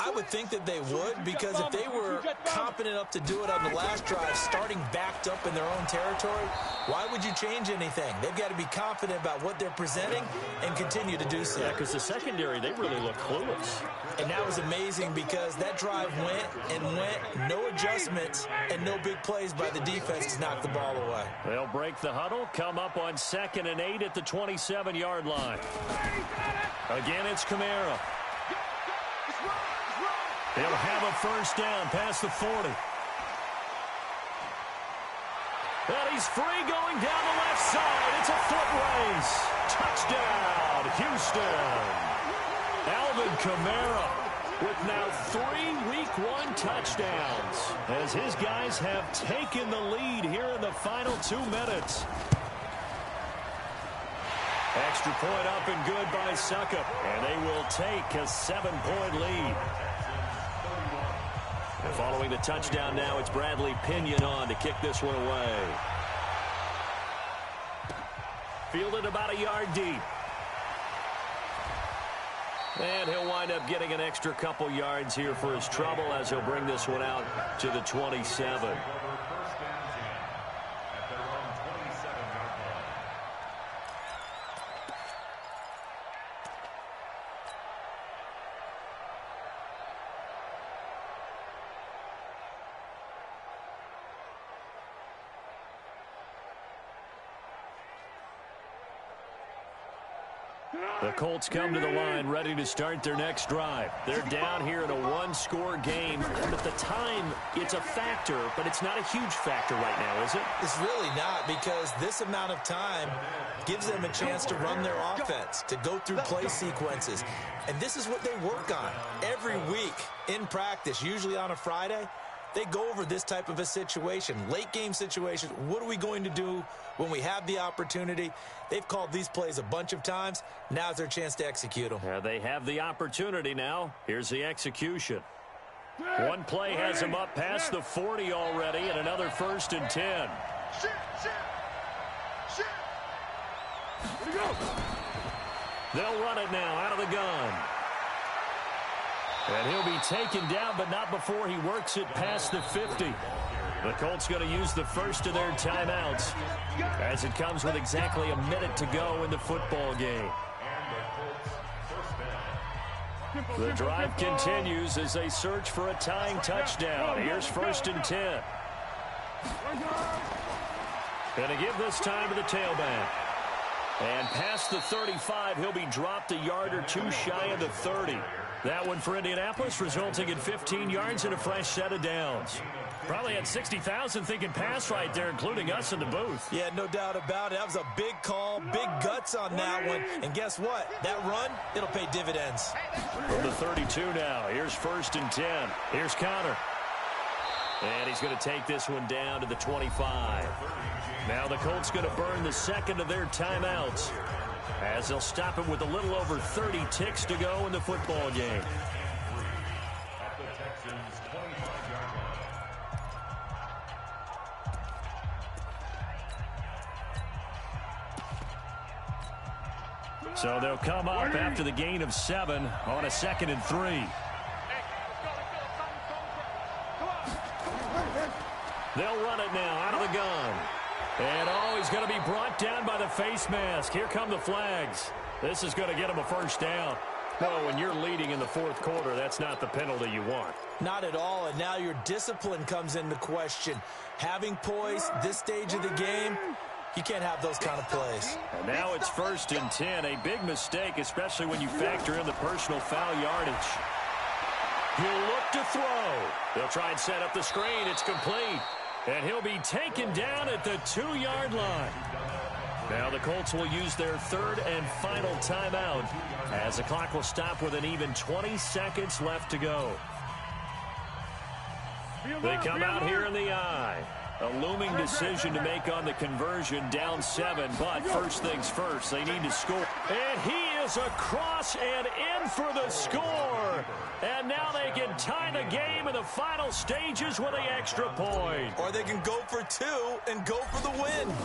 I would think that they would, because if they were competent enough to do it on the last drive, starting backed up in their own territory, why would you change anything? They've got to be confident about what they're presenting and continue to do so. Yeah, because the secondary, they really look clueless. And that was amazing because that drive went and went, no adjustments and no big plays by the defense to knock the ball away. They'll break the huddle, come up on 2nd and 8 at the 27-yard line. Again, it's Kamara. They'll have a first down past the 40. And he's free going down the left side. It's a foot race. Touchdown, Houston. Alvin Kamara with now 3 Week 1 touchdowns as his guys have taken the lead here in the final 2 minutes. Extra point up and good by Suckup. And they will take a 7-point lead. And following the touchdown now, it's Bradley Pinion on to kick this one away. Fielded about a yard deep. And he'll wind up getting an extra couple yards here for his trouble as he'll bring this one out to the 27. The Colts come to the line ready to start their next drive. They're down here in a one-score game. And at the time, it's a factor, but it's not a huge factor right now, is it? It's really not, because this amount of time gives them a chance to run their offense, to go through play sequences. And this is what they work on every week in practice, usually on a Friday. They go over this type of a situation, late game situation. What are we going to do when we have the opportunity? They've called these plays a bunch of times. Now's their chance to execute them. They have the opportunity now. Here's the execution. One play has them up past the 40 already, and another 1st and 10. They'll run it now out of the gun. And he'll be taken down, but not before he works it past the 50. The Colts going to use the first of their timeouts as it comes with exactly a minute to go in the football game. The drive continues as they search for a tying touchdown. Here's 1st and 10. Going to give this time to the tailback. And past the 35, he'll be dropped a yard or two shy of the 30. That one for Indianapolis, resulting in 15 yards and a fresh set of downs. Probably had 60,000 thinking pass right there, including us in the booth. Yeah, no doubt about it. That was a big call, big guts on that one. And guess what? That run, it'll pay dividends. From the 32 now, here's 1st and 10. Here's Connor. And he's going to take this one down to the 25. Now the Colts going to burn the second of their timeouts, as they'll stop it with a little over 30 ticks to go in the football game. At the Texans' 25-yard line. So they'll come up after the gain of 7 on a 2nd and 3. They'll run it now out of the gun. And, he's going to be brought down by the face mask. Here come the flags. This is going to get him a first down. No, when you're leading in the 4th quarter, that's not the penalty you want. Not at all, and now your discipline comes into question. Having poise this stage of the game, you can't have those kind of plays. And now it's 1st and 10. A big mistake, especially when you factor in the personal foul yardage. He'll look to throw. They'll try and set up the screen. It's complete. And he'll be taken down at the 2-yard line. Now the Colts will use their 3rd and final timeout, as the clock will stop with an even 20 seconds left to go. They come out here in the eye. A looming decision to make on the conversion, down 7, but first things first, they need to score. And he is across and in for the score. And now they can tie the game in the final stages with the extra point. Or they can go for 2 and go for the win.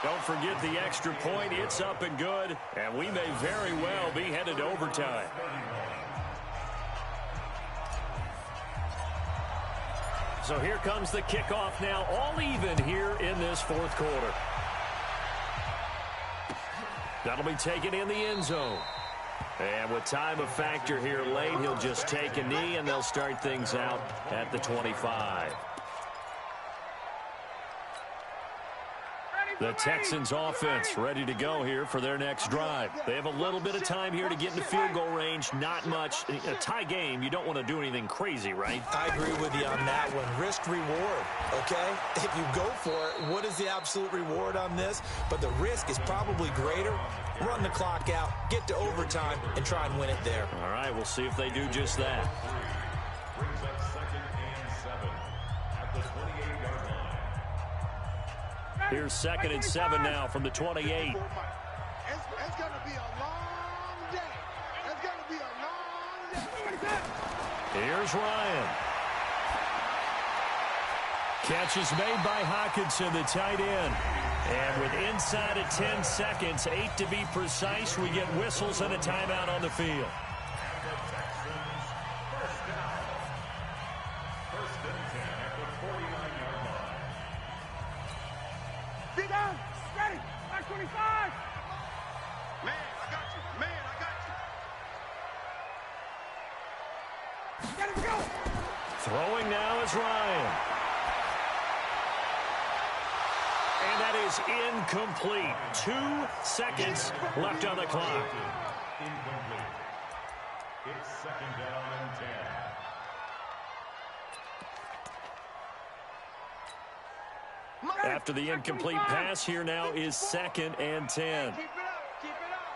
Don't forget the extra point. It's up and good, and we may very well be headed to overtime. So here comes the kickoff now, all even here in this 4th quarter. That'll be taken in the end zone. And with time a factor here late, he'll just take a knee, and they'll start things out at the 25. The Texans offense ready to go here for their next drive. They have a little bit of time here to get into field goal range. Not much. A tie game, you don't want to do anything crazy, right? I agree with you on that one. Risk reward, okay? If you go for it, what is the absolute reward on this? But the risk is probably greater. Run the clock out, get to overtime, and try and win it there. All right, we'll see if they do just that. Brings up 2nd and 7 at the 28-yard line. Here's 2nd and 7 now from the 28. It's going to be a long day. It's going to be a long day. Here's Ryan. Catch is made by Hawkinson, the tight end. And with inside of 10 seconds, 8 to be precise, we get whistles and a timeout on the field. Get down. Ready. Back 25. Man, I got you. Man, I got you. Get him, go. Throwing now is Ryan. And that is incomplete. 2 seconds left on the clock. Incomplete. It's 2nd down and 10. After the incomplete pass, here now is 2nd and 10. Keep it up. Keep it up.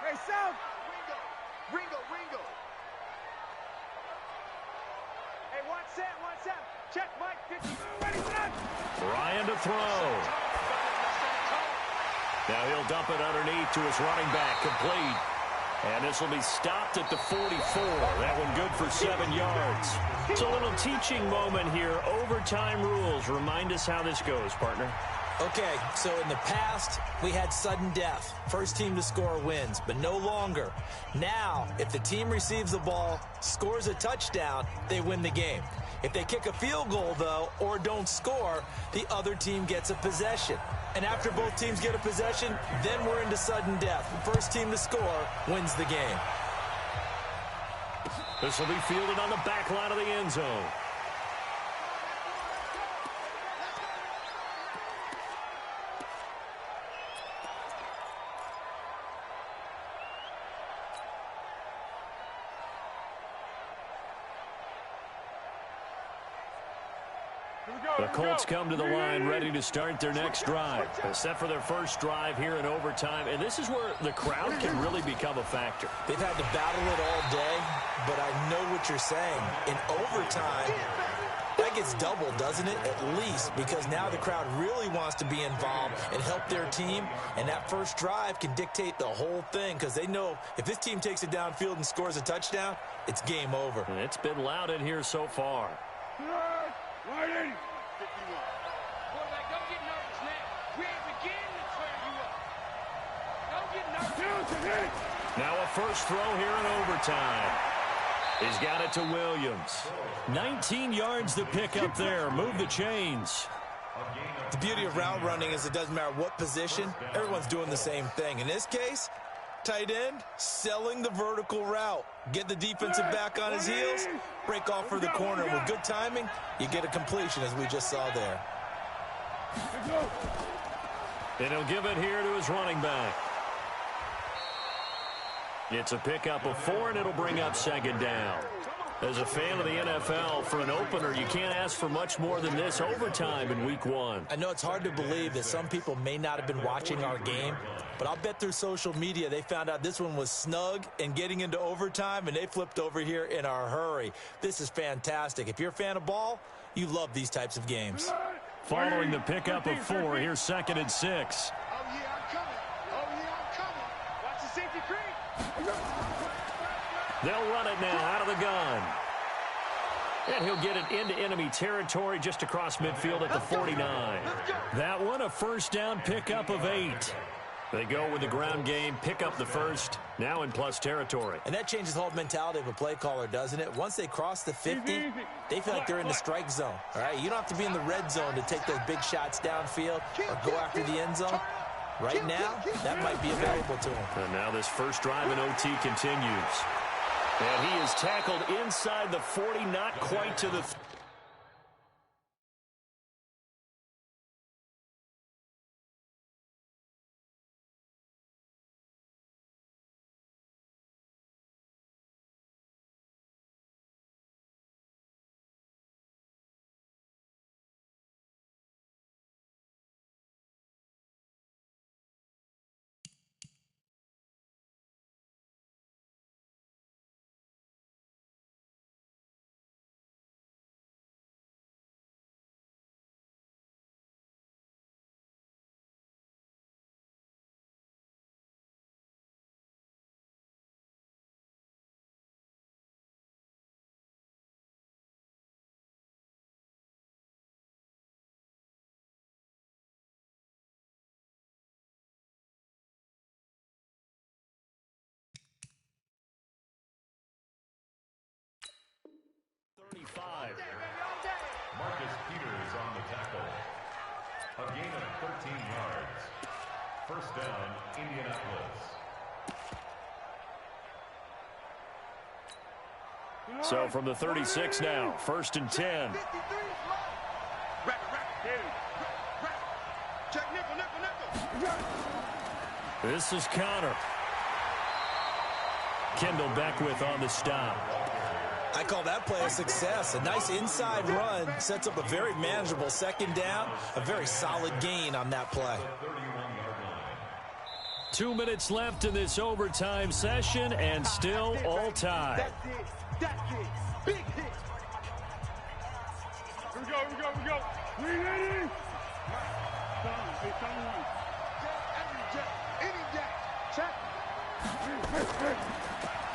Hey, South. Ringo. Hey, one set. Check, Mike. 50. Ready, set. Ryan to throw. Now he'll dump it underneath to his running back, complete. And this will be stopped at the 44. That one good for 7 yards. It's a little teaching moment here. Overtime rules. Remind us how this goes, partner. Okay, so in the past, we had sudden death. First team to score wins, but no longer. Now, if the team receives the ball, scores a touchdown, they win the game. If they kick a field goal, though, or don't score, the other team gets a possession. And after both teams get a possession, then we're into sudden death. First team to score wins the game. This will be fielded on the back line of the end zone. The Colts come to the line ready to start their next drive. They're set for their first drive here in overtime, and this is where the crowd can really become a factor. They've had to battle it all day, but I know what you're saying. In overtime, that gets doubled, doesn't it? At least, because now the crowd really wants to be involved and help their team, and that first drive can dictate the whole thing because they know if this team takes it downfield and scores a touchdown, it's game over. And it's been loud in here so far. Right in. 51. Quarterback, don't get nervous now. We ain't beginning to tear you up. Don't get nervous. Now a first throw here in overtime. He's got it to Williams. 19 yards to pick up there. Move the chains. The beauty of route running is it doesn't matter what position. Everyone's doing the same thing. In this case, tight end, selling the vertical route. Get the defensive back on his heels, break off for the corner. With good timing, you get a completion, as we just saw there. And he'll give it here to his running back. It's a pickup of 4, and it'll bring up second down. As a fan of the NFL, for an opener, you can't ask for much more than this overtime in week 1. I know it's hard to believe that some people may not have been watching our game, but I'll bet through social media they found out this one was snug and getting into overtime, and they flipped over here in a hurry. This is fantastic. If you're a fan of ball, you love these types of games. Following the pickup of 4, here's 2nd and 6. Oh, yeah, I'm coming. Oh, yeah, I'm coming. Watch the safety creep. They'll run it now out of the gun. And he'll get it into enemy territory just across midfield at the 49. That one a first down pickup of 8. They go with the ground game, pick up the first, now in plus territory. And that changes the whole mentality of a play caller, doesn't it? Once they cross the 50, they feel like they're in the strike zone. All right, you don't have to be in the red zone to take those big shots downfield or go after the end zone. Right now, that might be available to him. And now this first drive in OT continues. And he is tackled inside the 40, not quite to the... Marcus Peters on the tackle. A gain of 13 yards. First down, Indianapolis. So from the 36 now, 1st and 10. Check nickel. This is Connor. Kendall Beckwith on the stop. I call that play a success. A nice inside run sets up a very manageable second down, a very solid gain on that play. 2 minutes left in this overtime session, and still all tied. That's it. Big hit. Here we go. Ready? Any jack. Check.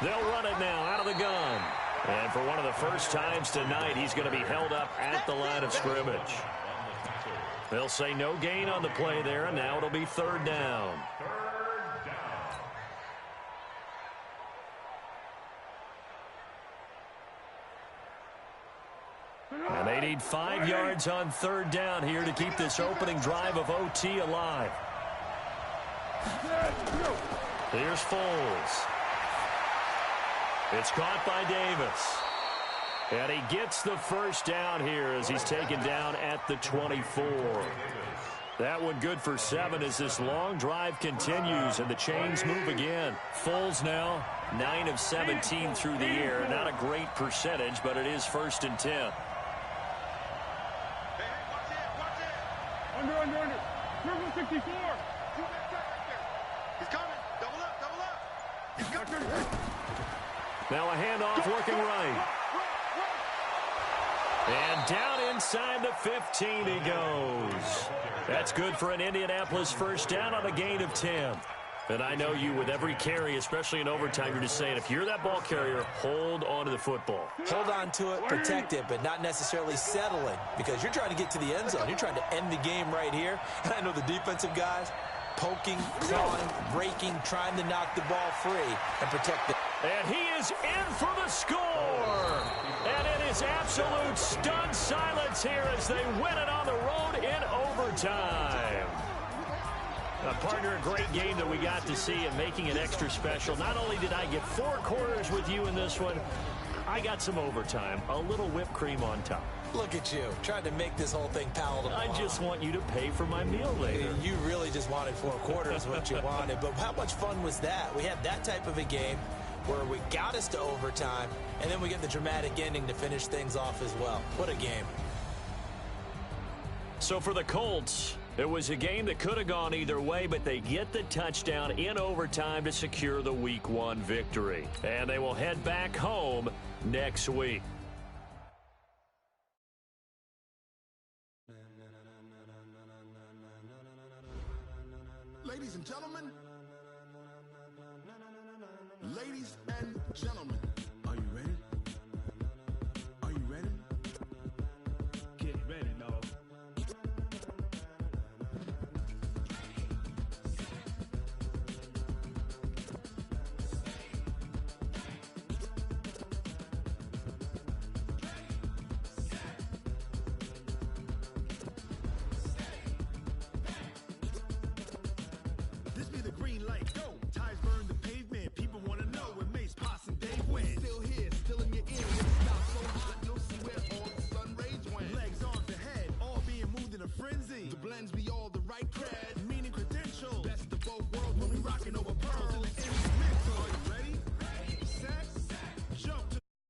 They'll run it now out of the gun. And for one of the first times tonight, he's going to be held up at the line of scrimmage. They'll say no gain on the play there, and now it'll be 3rd down. And they need 5 yards on 3rd down here to keep this opening drive of OT alive. Here's Foles. It's caught by Davis. And he gets the first down here as he's taken down at the 24. That one good for 7 as this long drive continues and the chains move again. Foles now 9 of 17 through the air. Not a great percentage, but it is 1st and 10. Hey, Under. Triple 64. 2 minutes right there. He's coming. Double up. He's coming. Now a handoff working right. And down inside the 15 he goes. That's good for an Indianapolis first down on a gain of 10. And I know you, with every carry, especially in overtime, you're just saying, if you're that ball carrier, hold on to the football. Hold on to it, protect it, but not necessarily settling, because you're trying to get to the end zone. You're trying to end the game right here. And I know the defensive guys poking, clawing, breaking, trying to knock the ball free and protect it. And he is in for the score. And it is absolute stunned silence here as they win it on the road in overtime. Partner, a great game that we got to see and making it extra special. Not only did I get 4 quarters with you in this one, I got some overtime, a little whipped cream on top. Look at you, trying to make this whole thing palatable. I just want you to pay for my meal later. You really just wanted 4 quarters, what you wanted. But how much fun was that? We had that type of a game where we got us to overtime, and then we get the dramatic ending to finish things off as well. What a game. So for the Colts, it was a game that could have gone either way, but they get the touchdown in overtime to secure the Week 1 victory. And they will head back home next week. Ladies and gentlemen,